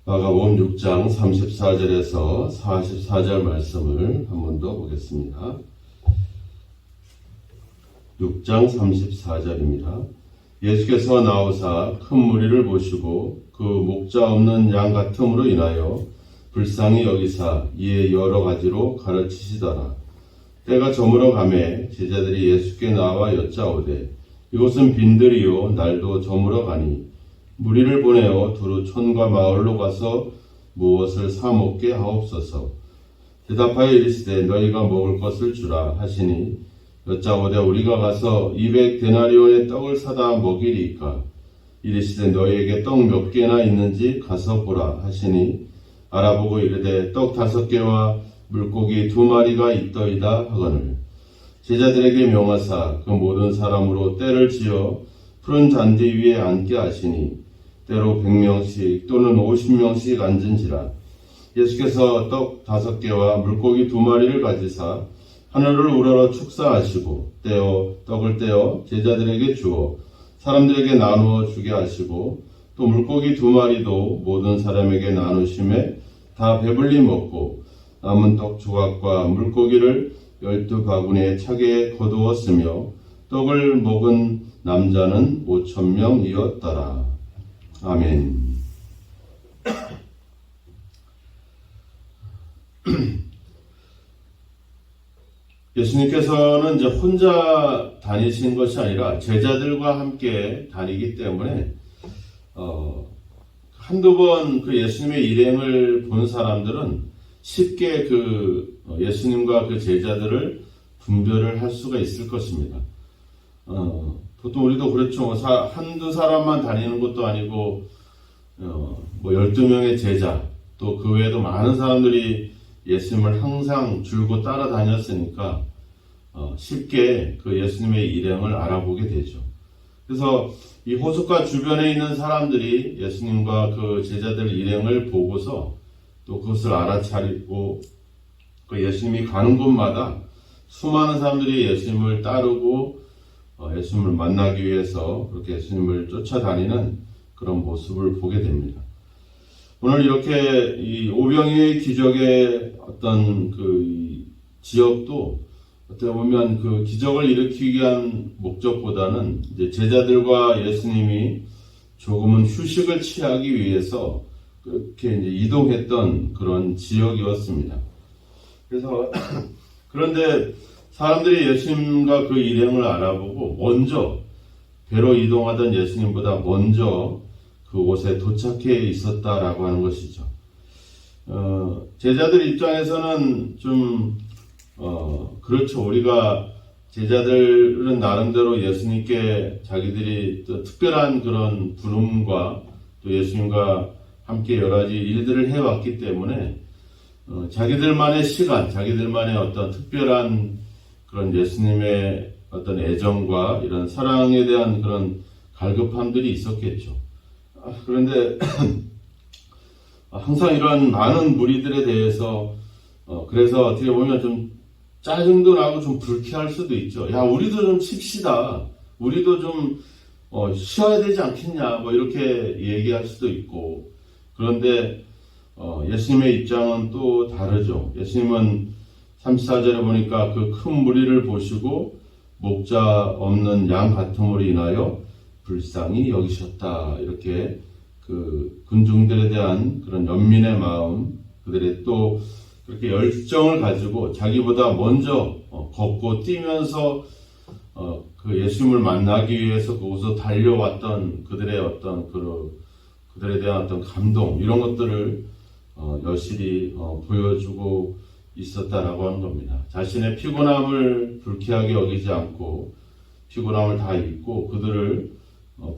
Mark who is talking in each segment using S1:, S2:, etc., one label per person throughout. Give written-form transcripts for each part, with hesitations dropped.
S1: 마가복음 6장 34절에서 44절 말씀을 한 번 더 보겠습니다. 6장 34절입니다. 예수께서 나오사 큰 무리를 보시고 그 목자 없는 양 같음으로 인하여 불쌍히 여기사 이에 여러 가지로 가르치시더라. 때가 저물어 가매 제자들이 예수께 나와 여짜오되 이곳은 빈들이요 날도 저물어 가니 무리를 보내어 두루 촌과 마을로 가서 무엇을 사 먹게 하옵소서. 대답하여 이르시되 너희가 먹을 것을 주라 하시니 여짜오되 우리가 가서 200데나리온의 떡을 사다 먹이리이까. 이르시되 너희에게 떡 몇 개나 있는지 가서 보라 하시니 알아보고 이르되 떡 5개와 물고기 2마리가 있더이다 하거늘 제자들에게 명하사 그 모든 사람으로 떼를 지어 푸른 잔디 위에 앉게 하시니 때로 100명씩 또는 50명씩 앉은지라. 예수께서 떡 5개와 물고기 2마리를 가지사 하늘을 우러러 축사하시고 떡을 떼어 제자들에게 주어 사람들에게 나누어 주게 하시고 또 물고기 2마리도 모든 사람에게 나누심에 다 배불리 먹고 남은 떡 조각과 물고기를 12바구니에 차게 거두었으며 떡을 먹은 남자는 5,000명이었더라. 아멘. 예수님께서는 이제 혼자 다니신 것이 아니라 제자들과 함께 다니기 때문에 한두 번 그 예수님의 일행을 본 사람들은 쉽게 그 예수님과 그 제자들을 분별을 할 수가 있을 것입니다. 보통 우리도 그렇죠. 한두 사람만 다니는 것도 아니고 12명의 제자 또 그 외에도 많은 사람들이 예수님을 항상 줄곧 따라다녔으니까 쉽게 그 예수님의 일행을 알아보게 되죠. 그래서 이 호숫가 주변에 있는 사람들이 예수님과 그 제자들 일행을 보고서 또 그것을 알아차리고 그 예수님이 가는 곳마다 수많은 사람들이 예수님을 따르고 예수님을 만나기 위해서 그렇게 예수님을 쫓아다니는 그런 모습을 보게 됩니다. 오늘 이렇게 이 오병이의 기적의 어떤 그 지역도 어떻게 보면 그 기적을 일으키기 위한 목적보다는 이제 제자들과 예수님이 조금은 휴식을 취하기 위해서 그렇게 이제 이동했던 그런 지역이었습니다. 그래서 그런데 사람들이 예수님과 그 일행을 알아보고 먼저 배로 이동하던 예수님보다 먼저 그곳에 도착해 있었다라고 하는 것이죠. 제자들 입장에서는 좀 그렇죠. 우리가 제자들은 나름대로 예수님께 자기들이 또 특별한 그런 부름과 또 예수님과 함께 여러 가지 일들을 해왔기 때문에 자기들만의 시간, 자기들만의 어떤 특별한 그런 예수님의 어떤 애정과 이런 사랑에 대한 그런 갈급함들이 있었겠죠. 그런데 항상 이런 많은 무리들에 대해서 그래서 어떻게 보면 좀 짜증도 나고 좀 불쾌할 수도 있죠. 야, 우리도 좀 칩시다. 우리도 좀 쉬어야 되지 않겠냐. 뭐 이렇게 얘기할 수도 있고. 그런데 예수님의 입장은 또 다르죠. 예수님은 34절에 보니까 그 큰 무리를 보시고 목자 없는 양 같음으로 인하여 불쌍히 여기셨다. 이렇게 그 군중들에 대한 그런 연민의 마음, 그들의 또 그렇게 열정을 가지고 자기보다 먼저 걷고 뛰면서 그 예수님을 만나기 위해서 그곳으로 달려왔던 그들의 어떤 그들에 대한 어떤 감동 이런 것들을 여실히 보여주고 있었다라고 하는 겁니다. 자신의 피곤함을 불쾌하게 여기지 않고 피곤함을 다 잊고 그들을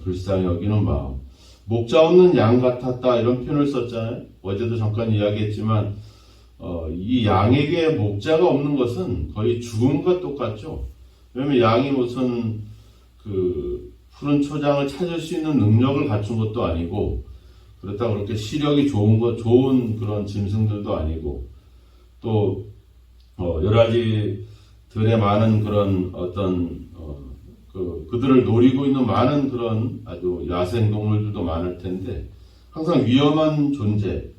S1: 불쌍히 여기는 마음. 목자 없는 양 같았다 이런 표현을 썼잖아요. 어제도 잠깐 이야기했지만 이 양에게 목자가 없는 것은 거의 죽음과 똑같죠. 왜냐하면 양이 무슨 그 푸른 초장을 찾을 수 있는 능력을 갖춘 것도 아니고 그렇다고 그렇게 시력이 좋은 그런 짐승들도 아니고 또 여러 가지 들에 많은 그런 어떤 그들을 노리고 있는 많은 그런 아주 야생 동물들도 많을 텐데 항상 위험한 존재.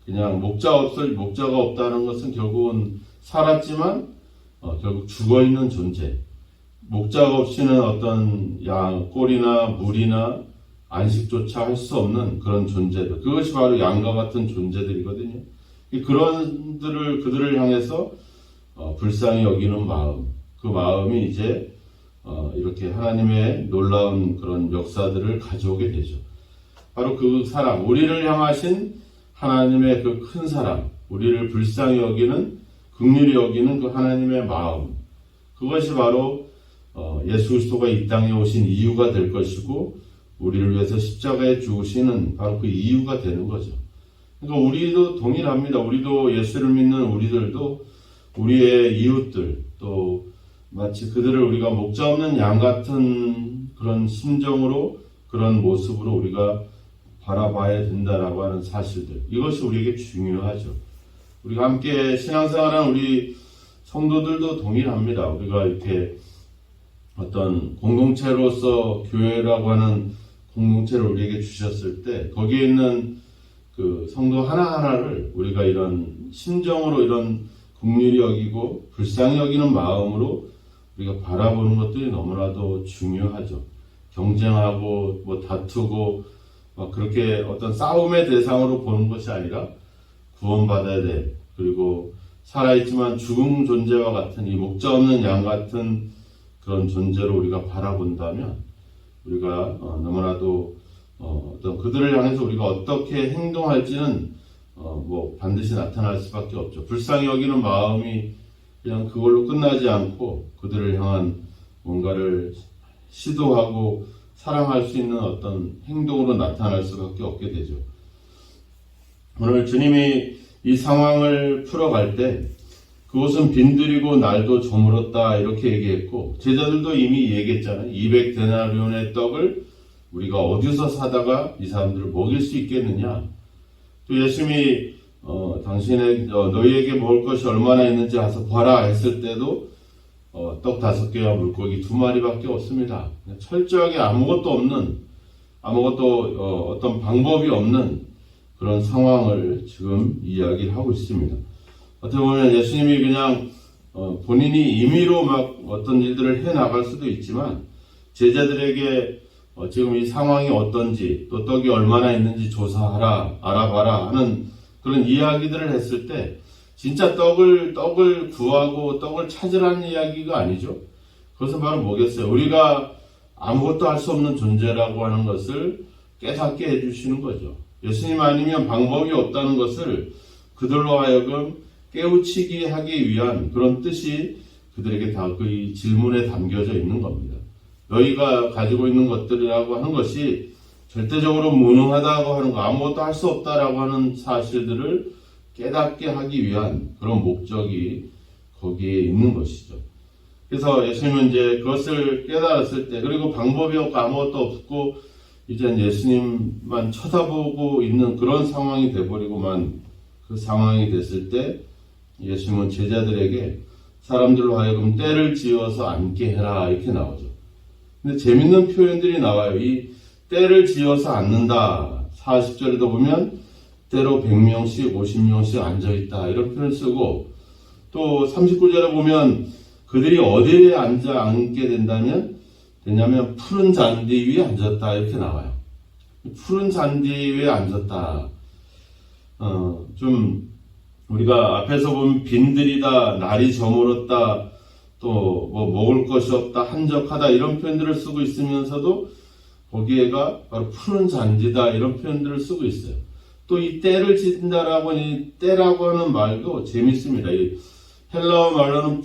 S1: 그냥 목자가 없다는 것은 결국은 살았지만 결국 죽어있는 존재. 목자가 없이는 어떤 꼴이나 물이나 안식조차 할 수 없는 그런 존재들. 그것이 바로 양과 같은 존재들이거든요. 그들을 향해서 불쌍히 여기는 마음. 그 마음이 이제 이렇게 하나님의 놀라운 그런 역사들을 가져오게 되죠. 바로 그 사랑, 우리를 향하신 하나님의 그 큰 사랑, 우리를 불쌍히 여기는, 긍휼히 여기는 그 하나님의 마음. 그것이 바로 예수 그리스도가 이 땅에 오신 이유가 될 것이고, 우리를 위해서 십자가에 죽으시는 바로 그 이유가 되는 거죠. 그러니까 우리도 동일합니다. 우리도 예수를 믿는 우리들도 우리의 이웃들, 또 마치 그들을 우리가 목자 없는 양 같은 그런 심정으로, 그런 모습으로 우리가 바라봐야 된다라고 하는 사실들. 이것이 우리에게 중요하죠. 우리가 함께 신앙생활하는 우리 성도들도 동일합니다. 우리가 이렇게 어떤 공동체로서 교회라고 하는 공동체를 우리에게 주셨을 때 거기에 있는 그 성도 하나하나를 우리가 이런 심정으로, 이런 긍휼히 여기고 불쌍히 여기는 마음으로 우리가 바라보는 것들이 너무나도 중요하죠. 경쟁하고 다투고 그렇게 어떤 싸움의 대상으로 보는 것이 아니라 구원받아야 돼. 그리고 살아있지만 죽은 존재와 같은 이 목자 없는 양 같은 그런 존재로 우리가 바라본다면 우리가 너무나도 어떤 그들을 향해서 우리가 어떻게 행동할지는 반드시 나타날 수밖에 없죠. 불쌍히 여기는 마음이 그냥 그걸로 끝나지 않고 그들을 향한 뭔가를 시도하고 사랑할 수 있는 어떤 행동으로 나타날 수밖에 없게 되죠. 오늘 주님이 이 상황을 풀어갈 때 그곳은 빈들이고 날도 저물었다 이렇게 얘기했고, 제자들도 이미 얘기했잖아요. 200데나리온의 떡을 우리가 어디서 사다가 이 사람들을 먹일 수 있겠느냐. 또 예수님이 너희에게 먹을 것이 얼마나 있는지 가서 봐라 했을 때도 떡 5개와 물고기 2마리밖에 없습니다. 철저하게 아무것도 없는, 어떤 방법이 없는 그런 상황을 지금 이야기를 하고 있습니다. 어떻게 보면 예수님이 그냥 본인이 임의로 막 어떤 일들을 해 나갈 수도 있지만, 제자들에게 지금 이 상황이 어떤지, 또 떡이 얼마나 있는지 조사하라, 알아봐라 하는 그런 이야기들을 했을 때 진짜 떡을 구하고 떡을 찾으라는 이야기가 아니죠. 그것은 바로 뭐겠어요? 우리가 아무것도 할 수 없는 존재라고 하는 것을 깨닫게 해주시는 거죠. 예수님 아니면 방법이 없다는 것을 그들로 하여금 깨우치게 하기 위한 그런 뜻이 그들에게 다 그 질문에 담겨져 있는 겁니다. 너희가 가지고 있는 것들이라고 하는 것이 절대적으로 무능하다고 하는 거, 아무것도 할 수 없다라고 하는 사실들을 깨닫게 하기 위한 그런 목적이 거기에 있는 것이죠. 그래서 예수님은 이제 그것을 깨달았을 때, 그리고 방법이 없고 아무것도 없고 이제 예수님만 쳐다보고 있는 그런 상황이 돼버리고만 그 상황이 됐을 때 예수님은 제자들에게 사람들로 하여금 때를 지어서 앉게 해라 이렇게 나오죠. 근데 재밌는 표현들이 나와요. 이 때를 지어서 앉는다. 40절에도 보면 때로 100명씩 50명씩 앉아있다 이런 표현을 쓰고, 또 39절에 보면 그들이 어디에 앉게 되냐면 푸른 잔디 위에 앉았다 이렇게 나와요. 푸른 잔디 위에 앉았다. 좀 우리가 앞에서 보면 빈들이다, 날이 저물었다, 또 먹을 것이 없다, 한적하다 이런 표현들을 쓰고 있으면서도 거기에가 바로 푸른 잔디다 이런 표현들을 쓰고 있어요. 또 이 때를 지킨다라고 하는 때라고 하는 말도 재밌습니다. 이 헬라어 말로는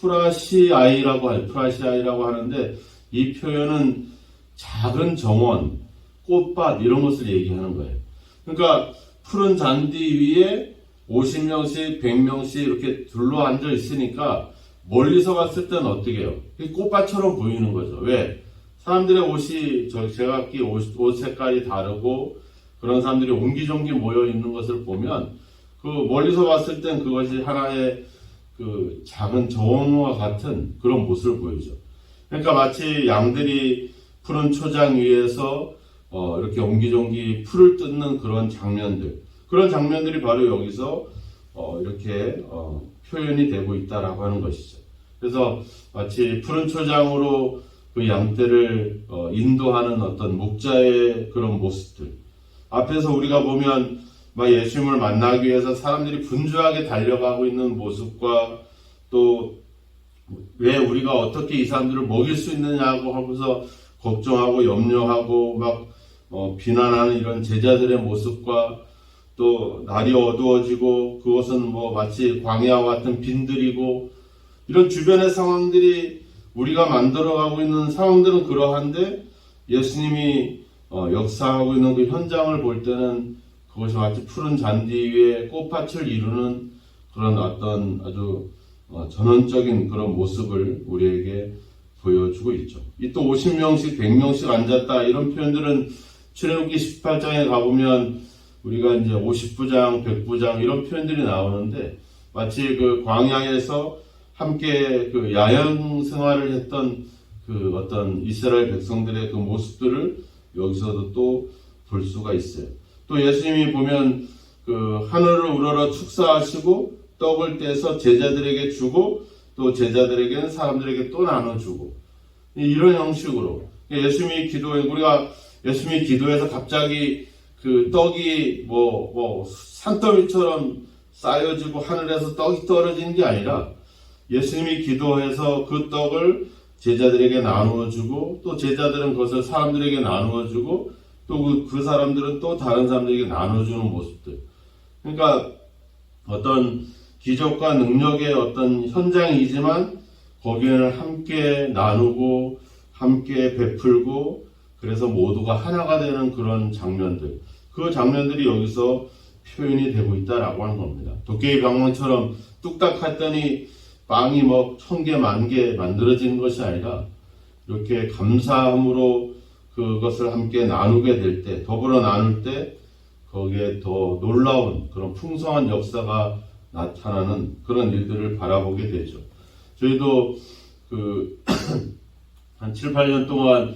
S1: 프라시아이라고 하는데 이 표현은 작은 정원, 꽃밭 이런 것을 얘기하는 거예요. 그러니까 푸른 잔디 위에 50명씩 100명씩 이렇게 둘러앉아 있으니까 멀리서 봤을 때는 어떻게 해요? 꽃밭처럼 보이는 거죠. 왜? 사람들의 옷이 제각기 옷 색깔이 다르고 그런 사람들이 옹기종기 모여 있는 것을 보면 그 멀리서 봤을 땐 그것이 하나의 그 작은 정원과 같은 그런 모습을 보이죠. 그러니까 마치 양들이 푸른 초장 위에서 이렇게 옹기종기 풀을 뜯는 그런 장면들이 바로 여기서 이렇게 표현이 되고 있다라고 하는 것이죠. 그래서 마치 푸른 초장으로 그 양떼를 인도하는 어떤 목자의 그런 모습들. 앞에서 우리가 보면 막 예수님을 만나기 위해서 사람들이 분주하게 달려가고 있는 모습과 또 왜 우리가 어떻게 이 사람들을 먹일 수 있느냐고 하면서 걱정하고 염려하고 막 비난하는 이런 제자들의 모습과 또 날이 어두워지고 그것은 뭐 마치 광야와 같은 빈들이고 이런 주변의 상황들이 우리가 만들어가고 있는 상황들은 그러한데 예수님이 역사하고 있는 그 현장을 볼 때는 그것이 마치 푸른 잔디 위에 꽃밭을 이루는 그런 어떤 아주 전원적인 그런 모습을 우리에게 보여주고 있죠. 이 또 50명씩 100명씩 앉았다 이런 표현들은 출애굽기 18장에 가보면 우리가 이제 50부장 100부장 이런 표현들이 나오는데 마치 그 광야에서 함께 그 야영 생활을 했던 그 어떤 이스라엘 백성들의 그 모습들을 여기서도 또 볼 수가 있어요. 또 예수님이 보면 그 하늘을 우러러 축사하시고 떡을 떼서 제자들에게 주고 또 제자들에게는 사람들에게 또 나눠주고 이런 형식으로 우리가 예수님이 기도해서 갑자기 그 떡이 뭐 산더미처럼 쌓여지고 하늘에서 떡이 떨어지는 게 아니라 예수님이 기도해서 그 떡을 제자들에게 나누어주고 또 제자들은 그것을 사람들에게 나누어주고 또 그 사람들은 또 다른 사람들에게 나눠주는 모습들. 그러니까 어떤 기적과 능력의 어떤 현장이지만 거기에는 함께 나누고 함께 베풀고 그래서 모두가 하나가 되는 그런 장면들. 그 장면들이 여기서 표현이 되고 있다라고 하는 겁니다. 도깨비 방망처럼 뚝딱 했더니 빵이 뭐 1000개, 10,000개 만들어지는 것이 아니라 이렇게 감사함으로 그것을 함께 나누게 될 때, 더불어 나눌 때 거기에 더 놀라운 그런 풍성한 역사가 나타나는 그런 일들을 바라보게 되죠. 저희도 한 7, 8년 동안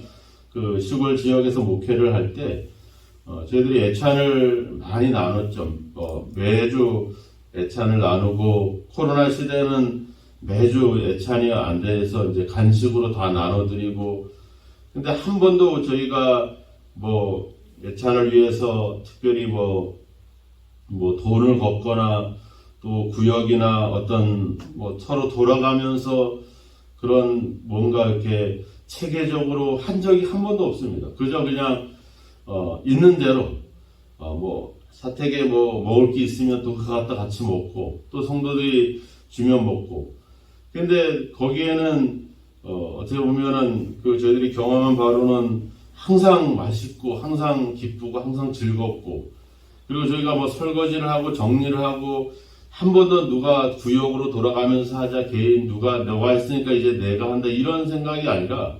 S1: 그 시골 지역에서 목회를 할 때, 저희들이 애찬을 많이 나눴죠. 매주 애찬을 나누고, 코로나 시대는 매주 애찬이 안 돼서 이제 간식으로 다 나눠드리고, 근데 한 번도 저희가 뭐 애찬을 위해서 특별히 뭐 돈을 걷거나 또 구역이나 어떤 뭐 서로 돌아가면서 그런 뭔가 이렇게 체계적으로 한 적이 한 번도 없습니다. 그저 그냥 있는 대로 뭐 사택에 뭐 먹을 게 있으면 또 그거 갖다 같이 먹고 또 성도들이 주면 먹고. 근데 거기에는 어떻게 보면은 그 저희들이 경험한 바로는 항상 맛있고 항상 기쁘고 항상 즐겁고 그리고 저희가 뭐 설거지를 하고 정리를 하고 한 번도 누가 구역으로 돌아가면서 하자 개인 너가 했으니까 이제 내가 한다 이런 생각이 아니라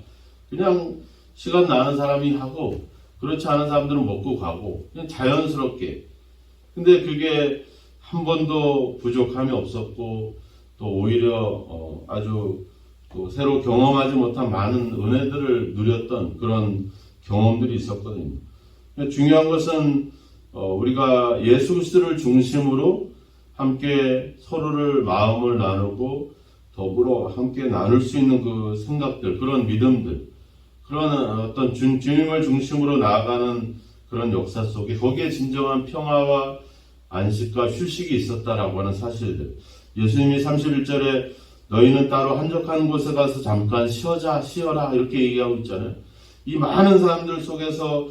S1: 그냥 시간 나는 사람이 하고 그렇지 않은 사람들은 먹고 가고 그냥 자연스럽게. 근데 그게 한 번도 부족함이 없었고 또 오히려 아주 또 새로 경험하지 못한 많은 은혜들을 누렸던 그런 경험들이 있었거든요. 중요한 것은 우리가 예수 그리스도를 중심으로 함께 서로를 마음을 나누고 더불어 함께 나눌 수 있는 그 생각들, 그런 믿음들, 그런 어떤 주님을 중심으로 나아가는 그런 역사 속에 거기에 진정한 평화와 안식과 휴식이 있었다라고 하는 사실들. 예수님이 31절에 너희는 따로 한적한 곳에 가서 잠깐 쉬어라 이렇게 얘기하고 있잖아요. 이 많은 사람들 속에서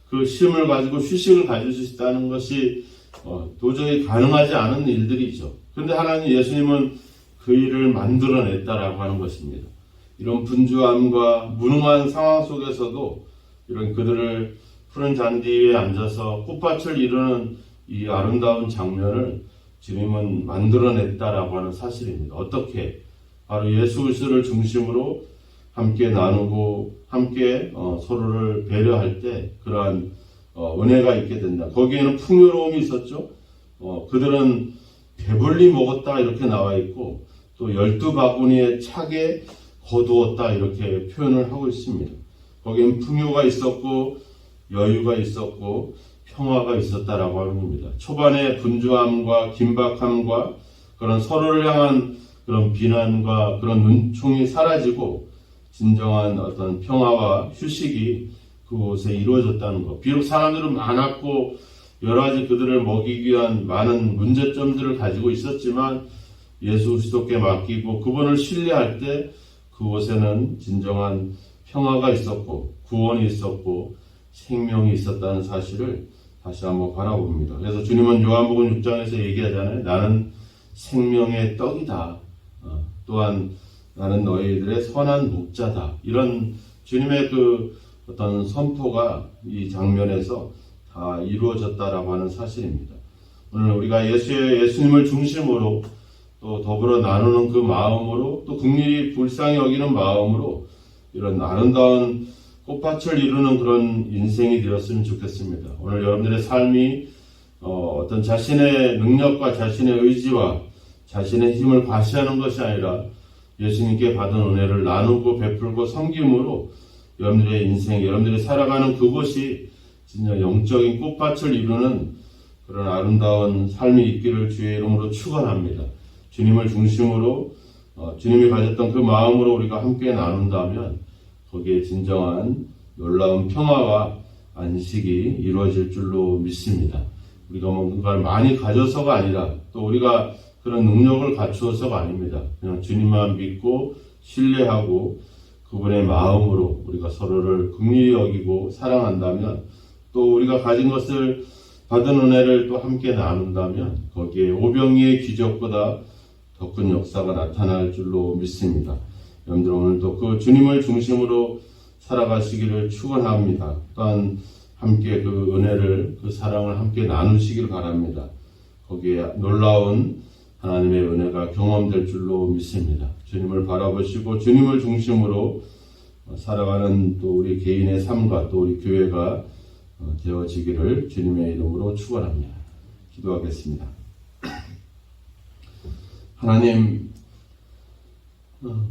S1: 그 쉼을 가지고 휴식을 가질 수 있다는 것이 도저히 가능하지 않은 일들이죠. 그런데 하나님 예수님은 그 일을 만들어냈다라고 하는 것입니다. 이런 분주함과 무능한 상황 속에서도 이런 그들을 푸른 잔디 위에 앉아서 꽃밭을 이루는 이 아름다운 장면을 주님은 만들어냈다라고 하는 사실입니다. 어떻게? 바로 예수 그리스도를 중심으로 함께 나누고 함께 서로를 배려할 때 그러한 은혜가 있게 된다. 거기에는 풍요로움이 있었죠. 그들은 배불리 먹었다 이렇게 나와 있고 또 12바구니에 차게 거두었다 이렇게 표현을 하고 있습니다. 거기에는 풍요가 있었고 여유가 있었고 평화가 있었다라고 하는 겁니다. 초반에 분주함과 긴박함과 그런 서로를 향한 그런 비난과 그런 눈총이 사라지고 진정한 어떤 평화와 휴식이 그곳에 이루어졌다는 것. 비록 사람들은 많았고 여러 가지 그들을 먹이기 위한 많은 문제점들을 가지고 있었지만 예수 그리스도께 맡기고 그분을 신뢰할 때 그곳에는 진정한 평화가 있었고 구원이 있었고 생명이 있었다는 사실을 다시 한번 바라봅니다. 그래서 주님은 요한복음 6장에서 얘기하잖아요. 나는 생명의 떡이다. 또한 나는 너희들의 선한 목자다. 이런 주님의 그 어떤 선포가 이 장면에서 다 이루어졌다라고 하는 사실입니다. 오늘 우리가 예수님을 중심으로 또 더불어 나누는 그 마음으로 또 긍휼히 불쌍히 여기는 마음으로 이런 아름다운 꽃밭을 이루는 그런 인생이 되었으면 좋겠습니다. 오늘 여러분들의 삶이 어떤 자신의 능력과 자신의 의지와 자신의 힘을 과시하는 것이 아니라 예수님께 받은 은혜를 나누고 베풀고 섬김으로 여러분들의 인생, 여러분들이 살아가는 그곳이 진짜 영적인 꽃밭을 이루는 그런 아름다운 삶이 있기를 주의 이름으로 축원합니다. 주님을 중심으로 주님이 가졌던 그 마음으로 우리가 함께 나눈다면 거기에 진정한 놀라운 평화와 안식이 이루어질 줄로 믿습니다. 우리가 뭔가를 많이 가져서가 아니라 또 우리가 그런 능력을 갖추어서가 아닙니다. 그냥 주님만 믿고 신뢰하고 그분의 마음으로 우리가 서로를 긍휼히 여기고 사랑한다면 또 우리가 가진 것을 받은 은혜를 또 함께 나눈다면 거기에 오병이의 기적보다 더 큰 역사가 나타날 줄로 믿습니다. 여러분들 오늘도 그 주님을 중심으로 살아가시기를 축원합니다. 또한 함께 그 은혜를 그 사랑을 함께 나누시길 바랍니다. 거기에 놀라운 하나님의 은혜가 경험될 줄로 믿습니다. 주님을 바라보시고 주님을 중심으로 살아가는 또 우리 개인의 삶과 또 우리 교회가 되어지기를 주님의 이름으로 축원합니다. 기도하겠습니다. 하나님,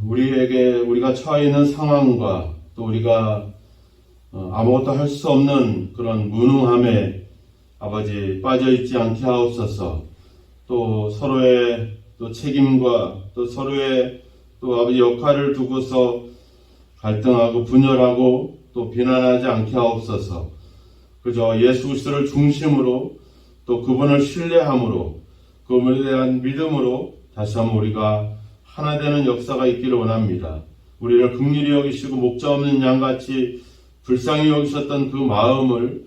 S1: 우리가 처해 있는 상황과 또 우리가 아무것도 할 수 없는 그런 무능함에 아버지 빠져있지 않게 하옵소서. 또 서로의 또 책임과 또 서로의 또 아버지 역할을 두고서 갈등하고 분열하고 또 비난하지 않게 하옵소서. 그저 예수 그리스도를 중심으로 또 그분을 신뢰함으로 그분에 대한 믿음으로 다시 한번 우리가 하나 되는 역사가 있기를 원합니다. 우리를 긍휼히 여기시고 목자 없는 양같이 불쌍히 여기셨던 그 마음을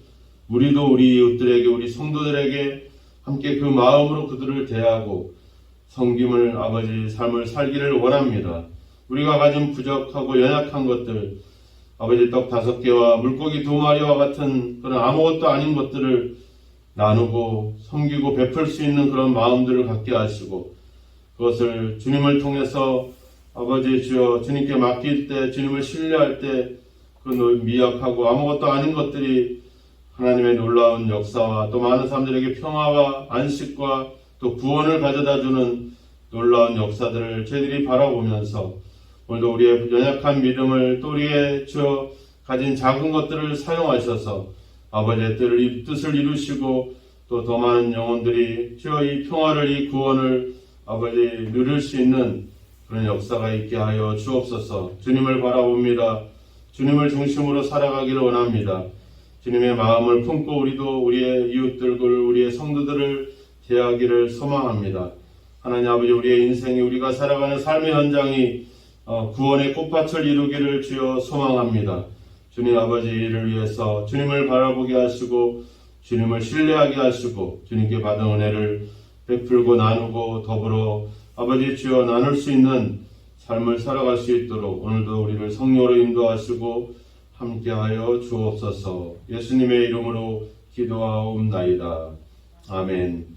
S1: 우리도 우리 이웃들에게 우리 성도들에게 함께 그 마음으로 그들을 대하고 섬김을 아버지 삶을 살기를 원합니다. 우리가 가진 부족하고 연약한 것들 아버지 떡 5개와 물고기 2마리와 같은 그런 아무것도 아닌 것들을 나누고 섬기고 베풀 수 있는 그런 마음들을 갖게 하시고 그것을 주님을 통해서 아버지 주여 주님께 맡길 때 주님을 신뢰할 때 그 미약하고 아무것도 아닌 것들이 하나님의 놀라운 역사와 또 많은 사람들에게 평화와 안식과 또 구원을 가져다주는 놀라운 역사들을 저희들이 바라보면서 오늘도 우리의 연약한 믿음을 또 우리의 주여 가진 작은 것들을 사용하셔서 아버지의 뜻을 이루시고 또 더 많은 영혼들이 주여 이 평화를 이 구원을 아버지 누릴 수 있는 그런 역사가 있게 하여 주옵소서. 주님을 바라봅니다. 주님을 중심으로 살아가기를 원합니다. 주님의 마음을 품고 우리도 우리의 이웃들을 우리의 성도들을 대하기를 소망합니다. 하나님 아버지 우리의 인생이 우리가 살아가는 삶의 현장이 구원의 꽃밭을 이루기를 주여 소망합니다. 주님 아버지 이를 위해서 주님을 바라보게 하시고 주님을 신뢰하게 하시고 주님께 받은 은혜를 베풀고 나누고 더불어 아버지 주여 나눌 수 있는 삶을 살아갈 수 있도록 오늘도 우리를 성령으로 인도하시고 함께하여 주옵소서. 예수님의 이름으로 기도하옵나이다. 아멘.